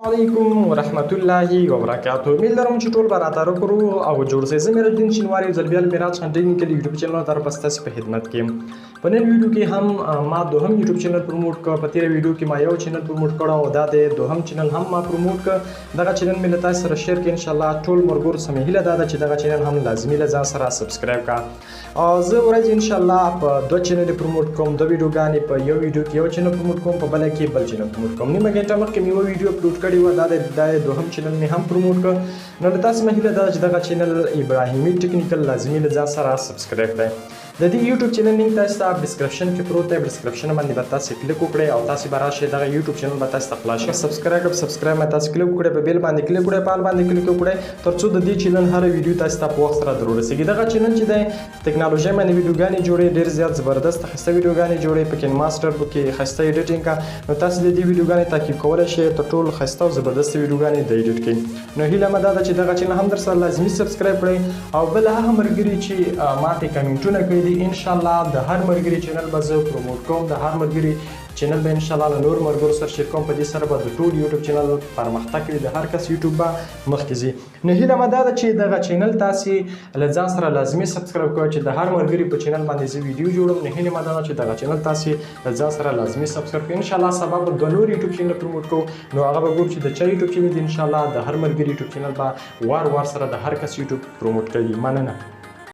علیکم ورحمت الله وبرکاته. امید لرم چې ټول به راتاره کړو او جوړ شئ. زه میراجدین شینواری یو ځل بیا میراج کنټینټ کې یوټیوب چینل در پس تاسو په خدمت کې یم. په نن ویډیو کې هم ما دوهم یوټیوب چینل پروموټ کړ. په تیر ویډیو کې ما یو چینل پروموټ کړ او دا د دوهم چینل هم ما پروموټ کړ. دغه چینل مې له تاسو سره شیر کړ. ان شاء الله ټول مرګور سمې هیله ده چې دغه چینل هم لازمي له ځان سره سبسکرایب کړه. او زه ورځ ان شاء الله په دوه چینل پروموټ کوم. دوه ویډیوګانې په یو ویډیو کې یو چینل پروموټ کوم، په بل کې بل چینل پروموټ کوم. نیمه غنټه مخکې مې یو ویډیو اپلوډ کړی و، دا دوهم چینل مې هم پروموټ کړ. نو له تاسو مې هیله ده چې دغه چینل ابراهیمي ټیکنیکل لازمي له ځان سره سبسکرایب کړئ. د دې یوټیوب چینل لینک تاسو ته ډسکرپشن کې پروت دی. ډسکرپشن باندې به تاسو کلیک وکړئ او تاسو به راشئ دغه یوټیوب چینل به تاسو ته خلاص شي. سبسکرایب باندې تاسو کلیک وکړئ، په بیل باندې کلیک وکړئ، پال باندې کلیک وکړئ ترڅو د دې چینل هر ویډیو تاسو ته په وخت سره ضرور رسیږي. دغه چینل چې دی ټیکنالوژي باندې ویډیوګانې جوړي، ډیر زیات زبردست خسته ویډیوګانې جوړي، په کین ماستر کې خسته ایډیټینګ کا. نو تاسو د دې ویډیوګانې تعقیب کولای شئ ته ټول خسته او زبردست ویډیوګانې د ایډیټ کړئ. نو هیله مده ده چې دغه چینل هم در سره لازمي سبسکرایب کړئ او بل هغه مرګري چې ماته کمنټونه کړی دي ان شاء الله د هر مرګري چینل به زه پروموټ کوم. د هر مرګري چینل به ان شاء الله نور مرګرو سره شیر کوم. په دې سره به د ټول یوټیوب چینل پرمختګ کوي، د هر کس یوټیوب به مخکې ځي. نو هیله مده ده چې دغه چینل تاسو له ځان سره لازمي سبسکرایب کړئ چې د هر مرګري په چینل باندې زه ویډیو جوړوم. نو هیله مده ده چې دغه چینل تاسو له ځان سره لازمي سبسکرایب کړئ. ان شاء الله سبا به د نور یوټیوب چینل پروموټ کوو. نو هغه به ګور چې د چا یوټیوب چینل ان شاء الله د هر مرګري یوټیوب چینل به وار سره د هر کس یوټیوب پروموټ کوي. مننه.